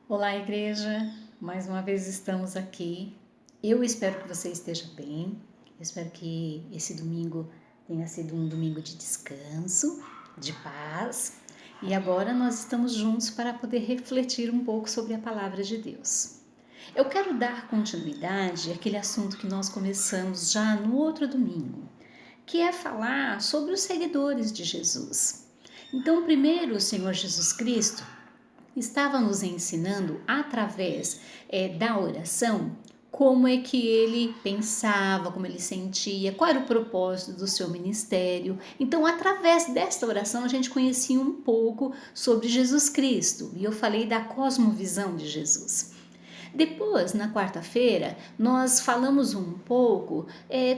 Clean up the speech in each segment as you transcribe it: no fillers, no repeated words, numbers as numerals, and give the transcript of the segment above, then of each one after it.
Olá, igreja! Mais uma vez estamos aqui. Eu espero que você esteja bem. Eu espero que esse domingo tenha sido um domingo de descanso, de paz. E agora nós estamos juntos para poder refletir um pouco sobre a palavra de Deus. Eu quero dar continuidade àquele assunto que nós começamos já no outro domingo, que é falar sobre os seguidores de Jesus. Então, primeiro, o Senhor Jesus Cristo estava nos ensinando através da oração como é que ele pensava, como ele sentia, qual era o propósito do seu ministério. Então, através desta oração, a gente conhecia um pouco sobre Jesus Cristo e eu falei da cosmovisão de Jesus. Depois, na quarta-feira, nós falamos um pouco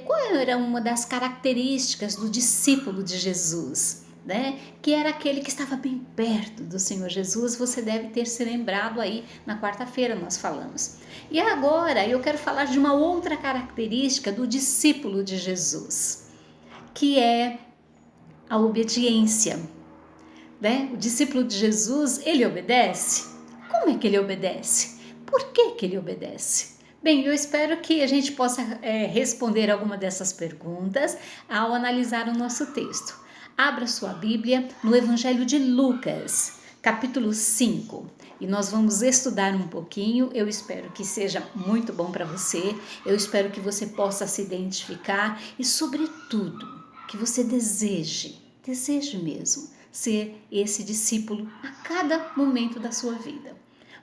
qual era uma das características do discípulo de Jesus, né? Que era aquele que estava bem perto do Senhor Jesus. Você deve ter se lembrado aí na quarta-feira nós falamos. E agora eu quero falar de uma outra característica do discípulo de Jesus, que é a obediência, né? O discípulo de Jesus, ele obedece? Como é que ele obedece? Por que ele obedece? Bem, eu espero que a gente possa responder alguma dessas perguntas ao analisar o nosso texto. Abra sua Bíblia no Evangelho de Lucas, capítulo 5. E nós vamos estudar um pouquinho. Eu espero que seja muito bom para você. Eu espero que você possa se identificar e, sobretudo, que você deseje mesmo ser esse discípulo a cada momento da sua vida.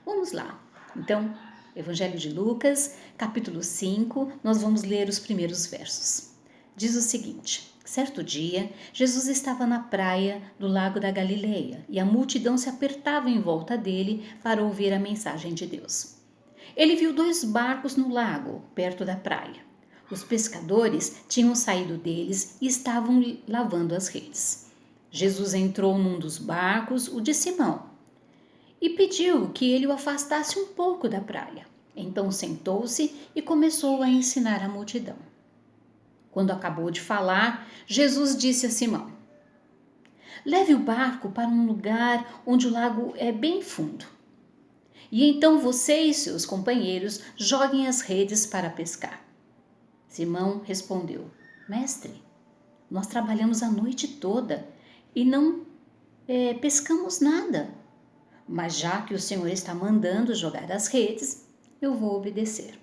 Vamos lá. Então, Evangelho de Lucas, capítulo 5, nós vamos ler os primeiros versos. Diz o seguinte: certo dia, Jesus estava na praia do lago da Galileia e a multidão se apertava em volta dele para ouvir a mensagem de Deus. Ele viu 2 barcos no lago, perto da praia. Os pescadores tinham saído deles e estavam lavando as redes. Jesus entrou num dos barcos, o de Simão, e pediu que ele o afastasse um pouco da praia. Então sentou-se e começou a ensinar a multidão. Quando acabou de falar, Jesus disse a Simão: leve o barco para um lugar onde o lago é bem fundo. E então você e seus companheiros joguem as redes para pescar. Simão respondeu: mestre, nós trabalhamos a noite toda e não pescamos nada. Mas já que o Senhor está mandando jogar as redes, eu vou obedecer.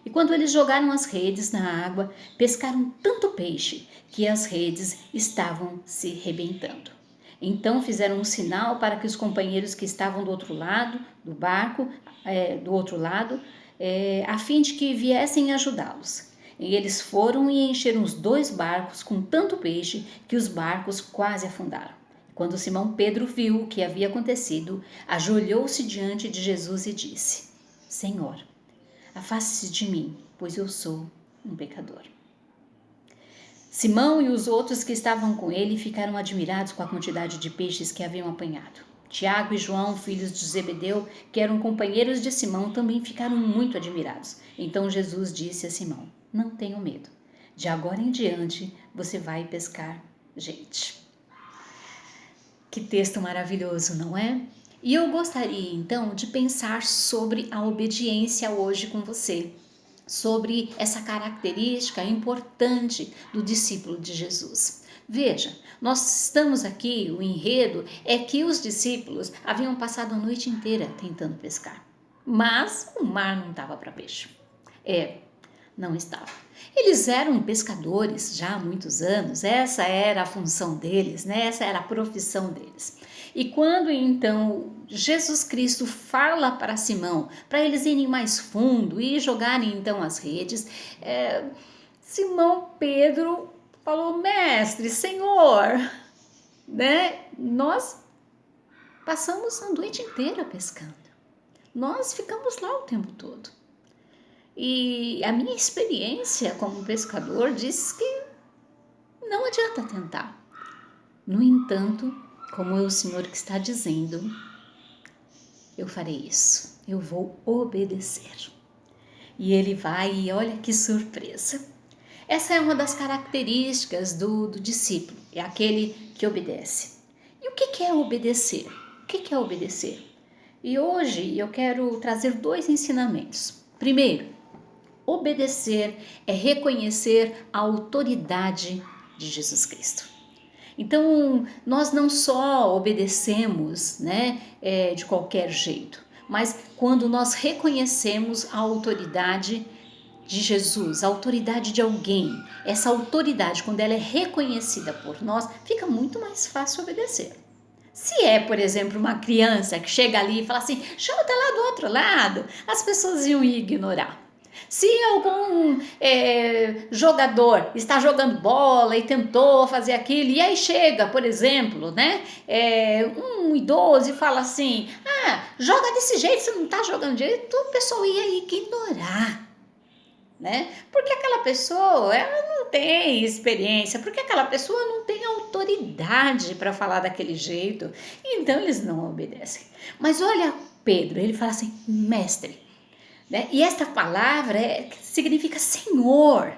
E quando eles jogaram as redes na água, pescaram tanto peixe que as redes estavam se rebentando. Então fizeram um sinal para que os companheiros que estavam do outro lado do barco, a fim de que viessem ajudá-los. E eles foram e encheram os 2 barcos com tanto peixe que os barcos quase afundaram. Quando Simão Pedro viu o que havia acontecido, ajoelhou-se diante de Jesus e disse: Senhor, afaste-se de mim, pois eu sou um pecador. Simão e os outros que estavam com ele ficaram admirados com a quantidade de peixes que haviam apanhado. Tiago e João, filhos de Zebedeu, que eram companheiros de Simão, também ficaram muito admirados. Então Jesus disse a Simão: não tenha medo. De agora em diante você vai pescar gente. Que texto maravilhoso, não é? E eu gostaria então de pensar sobre a obediência hoje com você, sobre essa característica importante do discípulo de Jesus. Veja, nós estamos aqui, o enredo é que os discípulos haviam passado a noite inteira tentando pescar, mas o mar não estava para peixe. Não estava. Eles eram pescadores já há muitos anos, essa era a função deles, né? Essa era a profissão deles. E quando então Jesus Cristo fala para Simão, para eles irem mais fundo e jogarem então as redes, Simão Pedro falou: mestre, Senhor, né? Nós passamos a noite inteira pescando, nós ficamos lá o tempo todo. E a minha experiência como pescador diz que não adianta tentar. No entanto, como é o Senhor que está dizendo, eu farei isso, eu vou obedecer. E ele vai e olha que surpresa. Essa é uma das características do discípulo, é aquele que obedece. E o que é obedecer? O que é obedecer? E hoje eu quero trazer 2 ensinamentos. Primeiro, obedecer é reconhecer a autoridade de Jesus Cristo. Então, nós não só obedecemos, né, de qualquer jeito, mas quando nós reconhecemos a autoridade de Jesus, a autoridade de alguém, essa autoridade, quando ela é reconhecida por nós, fica muito mais fácil obedecer. Se é, por exemplo, uma criança que chega ali e fala assim, chuta lá do outro lado, as pessoas iam ignorar. Se algum jogador está jogando bola e tentou fazer aquilo, e aí chega, por exemplo, né, um idoso e fala assim, joga desse jeito, você não está jogando direito, o pessoal ia ignorar. Né? Porque aquela pessoa ela não tem experiência, porque aquela pessoa não tem autoridade para falar daquele jeito, então eles não obedecem. Mas olha Pedro, ele fala assim, mestre, né? E esta palavra significa Senhor.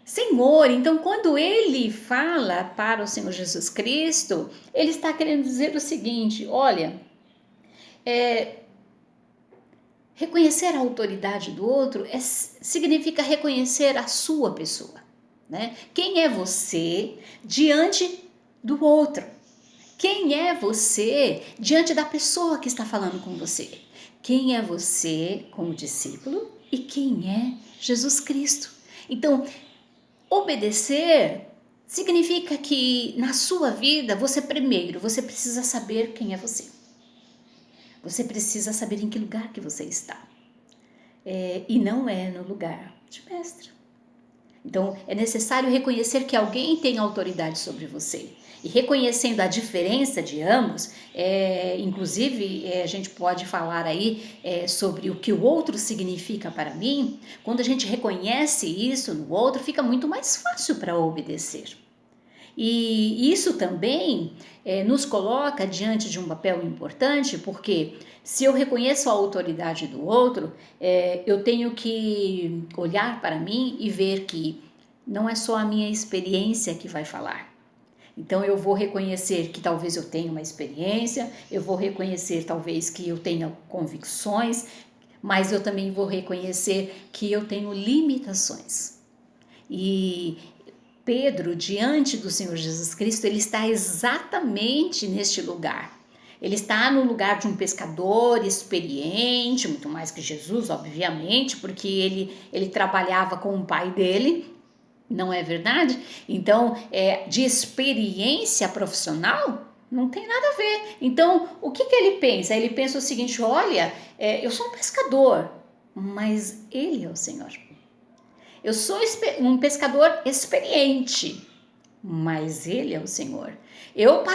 Senhor, então quando ele fala para o Senhor Jesus Cristo, ele está querendo dizer o seguinte, olha, reconhecer a autoridade do outro significa reconhecer a sua pessoa, né? Quem é você diante do outro? Quem é você diante da pessoa que está falando com você? Quem é você como discípulo e quem é Jesus Cristo? Então, obedecer significa que na sua vida você precisa saber quem é você. Você precisa saber em que lugar que você está. E não é no lugar de mestre. Então, é necessário reconhecer que alguém tem autoridade sobre você. E reconhecendo a diferença de ambos, inclusive a gente pode falar aí sobre o que o outro significa para mim. Quando a gente reconhece isso no outro, fica muito mais fácil para obedecer. E isso também nos coloca diante de um papel importante, porque se eu reconheço a autoridade do outro, eu tenho que olhar para mim e ver que não é só a minha experiência que vai falar. Então eu vou reconhecer que talvez eu tenha uma experiência, eu vou reconhecer talvez que eu tenha convicções, mas eu também vou reconhecer que eu tenho limitações. E Pedro, diante do Senhor Jesus Cristo, ele está exatamente neste lugar. Ele está no lugar de um pescador experiente, muito mais que Jesus, obviamente, porque ele trabalhava com o pai dele, não é verdade? Então, de experiência profissional, não tem nada a ver. Então, o que ele pensa? Ele pensa o seguinte, olha, eu sou um pescador, mas ele é o Senhor. Eu sou um pescador experiente, mas ele é o Senhor. Eu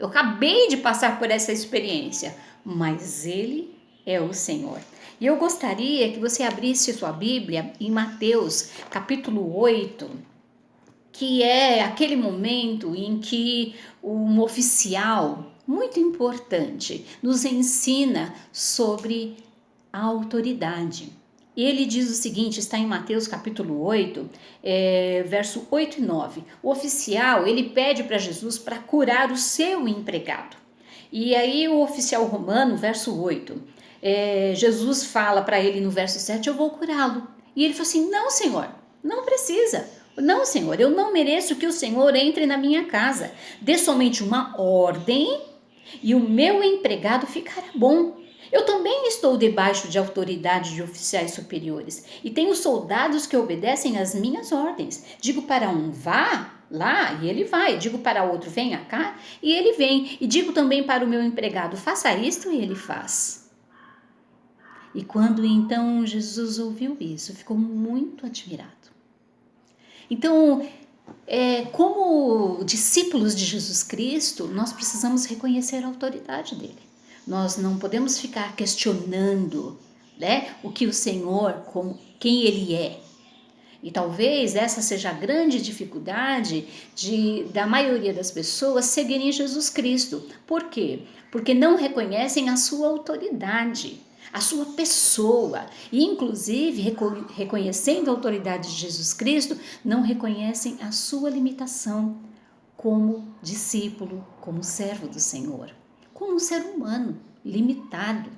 acabei de passar por essa experiência, mas ele é o Senhor. E eu gostaria que você abrisse sua Bíblia em Mateus, capítulo 8, que é aquele momento em que um oficial muito importante nos ensina sobre a autoridade. Ele diz o seguinte, está em Mateus capítulo 8, verso 8 e 9. O oficial, ele pede para Jesus para curar o seu empregado. E aí o oficial romano, verso 8, Jesus fala para ele no verso 7, eu vou curá-lo. E ele falou assim, não Senhor, não precisa. Não Senhor, eu não mereço que o Senhor entre na minha casa. Dê somente uma ordem e o meu empregado ficará bom. Eu também estou debaixo de autoridade de oficiais superiores e tenho soldados que obedecem às minhas ordens. Digo para um, vá lá, e ele vai. Digo para outro, venha cá, e ele vem. E digo também para o meu empregado, faça isto, e ele faz. E quando então Jesus ouviu isso, ficou muito admirado. Então, como discípulos de Jesus Cristo, nós precisamos reconhecer a autoridade dele. Nós não podemos ficar questionando, né, o que o Senhor, quem ele é. E talvez essa seja a grande dificuldade da maioria das pessoas seguirem Jesus Cristo. Por quê? Porque não reconhecem a sua autoridade, a sua pessoa. E, inclusive, reconhecendo a autoridade de Jesus Cristo, não reconhecem a sua limitação como discípulo, como servo do Senhor, como um ser humano. limitado,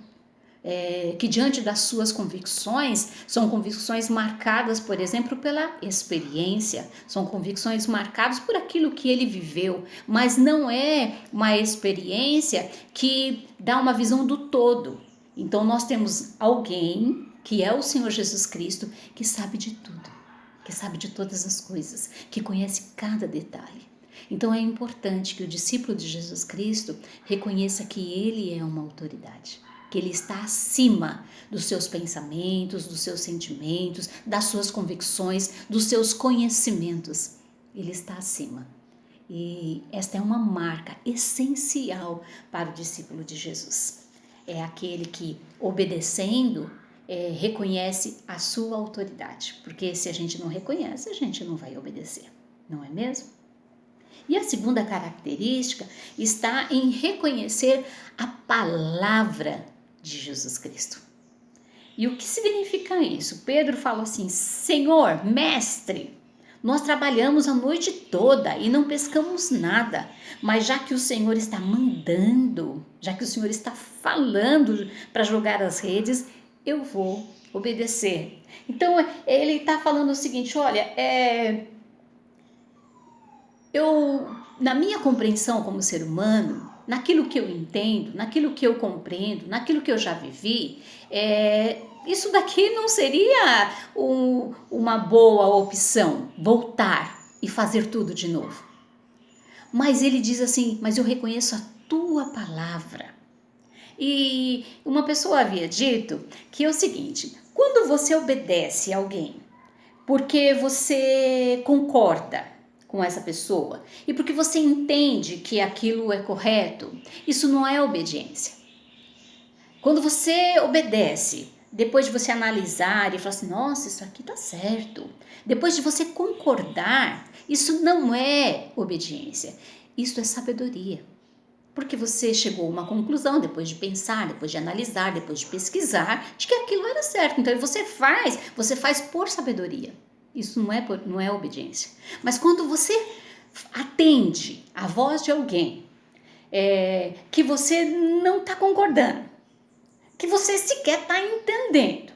que diante das suas convicções, são convicções marcadas, por exemplo, pela experiência, são convicções marcadas por aquilo que ele viveu, mas não é uma experiência que dá uma visão do todo. Então nós temos alguém, que é o Senhor Jesus Cristo, que sabe de tudo, que sabe de todas as coisas, que conhece cada detalhe. Então é importante que o discípulo de Jesus Cristo reconheça que ele é uma autoridade, que ele está acima dos seus pensamentos, dos seus sentimentos, das suas convicções, dos seus conhecimentos. Ele está acima. E esta é uma marca essencial para o discípulo de Jesus. É aquele que, obedecendo, reconhece a sua autoridade. Porque se a gente não reconhece, a gente não vai obedecer, não é mesmo? E a segunda característica está em reconhecer a palavra de Jesus Cristo. E o que significa isso? Pedro fala assim: Senhor, mestre, nós trabalhamos a noite toda e não pescamos nada, mas já que o Senhor está mandando, já que o Senhor está falando para jogar as redes, eu vou obedecer. Então ele está falando o seguinte: olha, na minha compreensão como ser humano, naquilo que eu entendo, naquilo que eu compreendo, naquilo que eu já vivi, isso daqui não seria uma boa opção, voltar e fazer tudo de novo. Mas ele diz assim: mas eu reconheço a tua palavra. E uma pessoa havia dito que é o seguinte: quando você obedece a alguém porque você concorda com essa pessoa e porque você entende que aquilo é correto, isso não é obediência. Quando você obedece, depois de você analisar e falar assim: nossa, isso aqui tá certo, depois de você concordar, isso não é obediência, isso é sabedoria. Porque você chegou a uma conclusão depois de pensar, depois de analisar, depois de pesquisar, de que aquilo era certo. Então você faz por sabedoria. Isso não é obediência. Mas quando você atende a voz de alguém que você não está concordando, que você sequer está entendendo,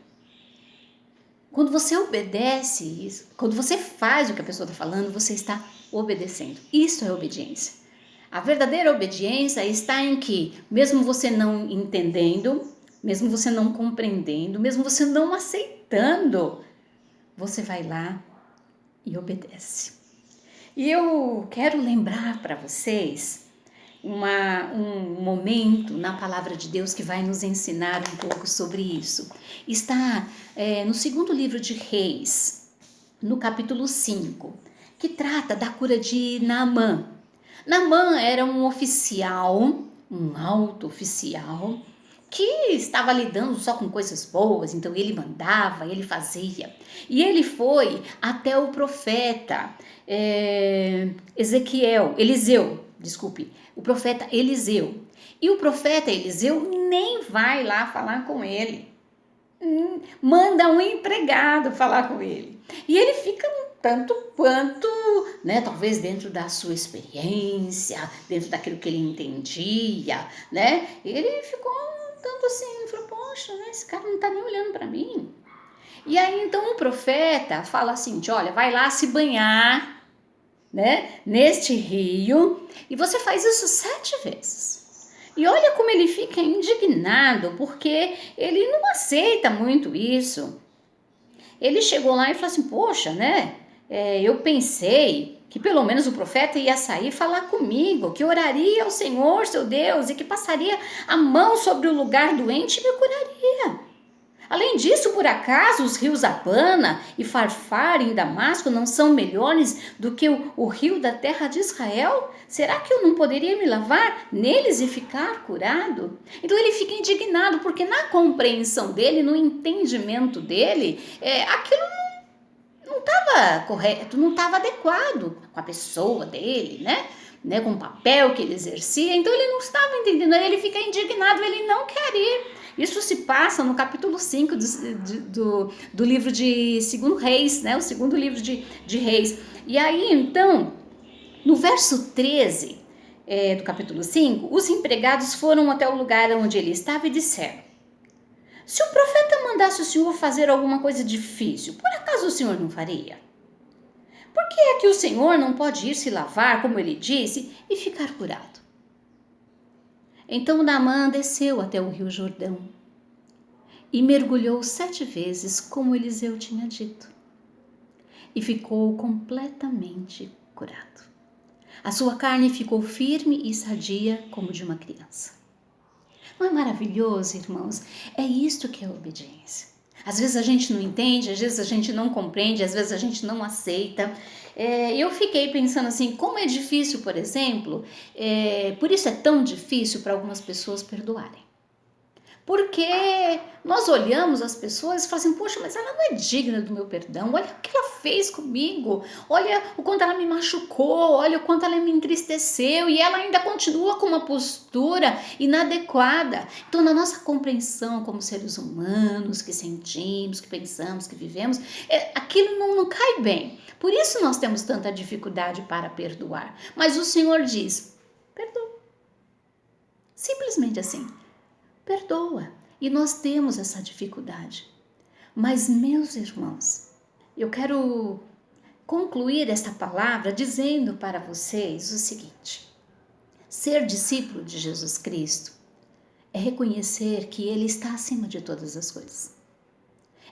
quando você obedece isso, quando você faz o que a pessoa está falando, você está obedecendo. Isso é obediência. A verdadeira obediência está em que, mesmo você não entendendo, mesmo você não compreendendo, mesmo você não aceitando, você vai lá e obedece. E eu quero lembrar para vocês um momento na palavra de Deus que vai nos ensinar um pouco sobre isso. Está no segundo livro de Reis, no capítulo 5, que trata da cura de Naamã. Naamã era um oficial, um alto oficial, que estava lidando só com coisas boas, então ele mandava, ele fazia. E ele foi até o profeta o profeta Eliseu. E o profeta Eliseu nem vai lá falar com ele. Manda um empregado falar com ele. E ele fica tanto quanto, né, talvez dentro da sua experiência, dentro daquilo que ele entendia, né, ele ficou tanto assim, falou: poxa, né, esse cara não tá nem olhando para mim. E aí então o profeta fala assim: olha, vai lá se banhar, né, neste rio, e você faz isso 7 vezes. E olha como ele fica indignado, porque ele não aceita muito isso. Ele chegou lá e falou assim: poxa, né, eu pensei que pelo menos o profeta ia sair falar comigo, que oraria ao Senhor, seu Deus, e que passaria a mão sobre o lugar doente e me curaria. Além disso, por acaso, os rios Abana e Farfar em Damasco não são melhores do que o rio da terra de Israel? Será que eu não poderia me lavar neles e ficar curado? Então ele fica indignado, porque na compreensão dele, no entendimento dele, aquilo não estava correto, não estava adequado com a pessoa dele, né? Com o papel que ele exercia. Então ele não estava entendendo, aí ele fica indignado, ele não quer ir. Isso se passa no capítulo 5 do livro de 2 Reis, né? O segundo livro de Reis. E aí, então, no verso 13, do capítulo 5, os empregados foram até o lugar onde ele estava e disseram: se o profeta mandasse o senhor fazer alguma coisa difícil, por acaso o senhor não faria? Por que é que o senhor não pode ir se lavar, como ele disse, e ficar curado? Então Naamã desceu até o rio Jordão e mergulhou 7 vezes, como Eliseu tinha dito, e ficou completamente curado. A sua carne ficou firme e sadia como de uma criança. Não é maravilhoso, irmãos? É isto que é obediência. Às vezes a gente não entende, às vezes a gente não compreende, às vezes a gente não aceita. Eu fiquei pensando assim, como é difícil, por exemplo, por isso é tão difícil para algumas pessoas perdoarem. Porque nós olhamos as pessoas e falamos assim, poxa, mas ela não é digna do meu perdão, olha o que ela fez comigo, olha o quanto ela me machucou, olha o quanto ela me entristeceu e ela ainda continua com uma postura inadequada. Então, na nossa compreensão como seres humanos, que sentimos, que pensamos, que vivemos, aquilo não cai bem. Por isso nós temos tanta dificuldade para perdoar. Mas o Senhor diz, perdoa. Simples assim. Perdoa. E nós temos essa dificuldade. Mas, meus irmãos, eu quero concluir esta palavra dizendo para vocês o seguinte: ser discípulo de Jesus Cristo é reconhecer que Ele está acima de todas as coisas.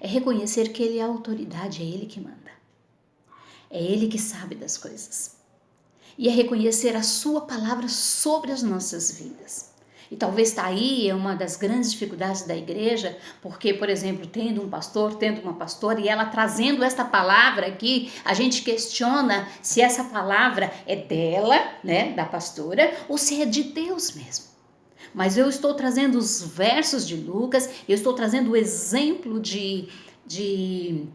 É reconhecer que Ele é a autoridade, é Ele que manda. É Ele que sabe das coisas. E é reconhecer a sua palavra sobre as nossas vidas. E talvez está aí uma das grandes dificuldades da igreja, porque, por exemplo, tendo um pastor, tendo uma pastora, e ela trazendo esta palavra aqui, a gente questiona se essa palavra é dela, né, da pastora, ou se é de Deus mesmo. Mas eu estou trazendo os versos de Lucas, eu estou trazendo o exemplo de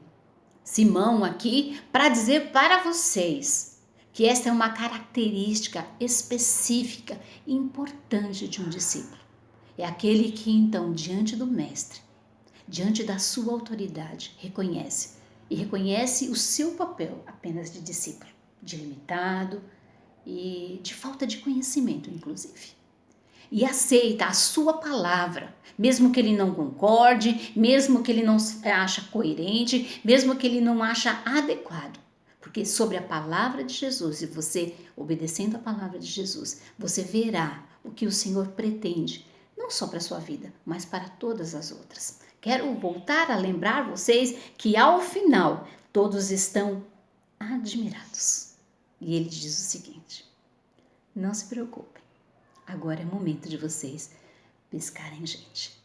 Simão aqui, para dizer para vocês que esta é uma característica específica e importante de um discípulo. É aquele que então, diante do mestre, diante da sua autoridade, reconhece o seu papel apenas de discípulo, de limitado e de falta de conhecimento, inclusive. E aceita a sua palavra, mesmo que ele não concorde, mesmo que ele não acha coerente, mesmo que ele não acha adequado. Porque sobre a palavra de Jesus, e você obedecendo a palavra de Jesus, você verá o que o Senhor pretende, não só para a sua vida, mas para todas as outras. Quero voltar a lembrar vocês que ao final todos estão admirados. E ele diz o seguinte: não se preocupem, agora é momento de vocês pescarem gente.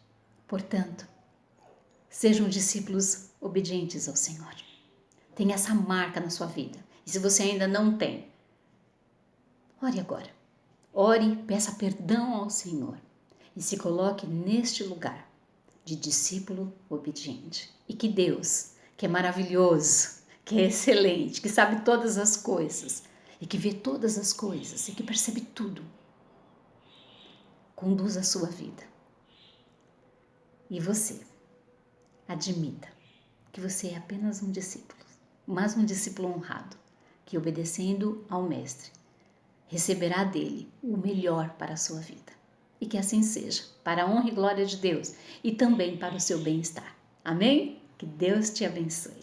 Portanto, sejam discípulos obedientes ao Senhor. Tem essa marca na sua vida. E se você ainda não tem, ore agora. Ore, peça perdão ao Senhor e se coloque neste lugar de discípulo obediente. E que Deus, que é maravilhoso, que é excelente, que sabe todas as coisas e que vê todas as coisas e que percebe tudo, conduza a sua vida. E você, admita que você é apenas um discípulo, mas um discípulo honrado, que obedecendo ao Mestre, receberá dele o melhor para a sua vida. E que assim seja, para a honra e glória de Deus e também para o seu bem-estar. Amém? Que Deus te abençoe.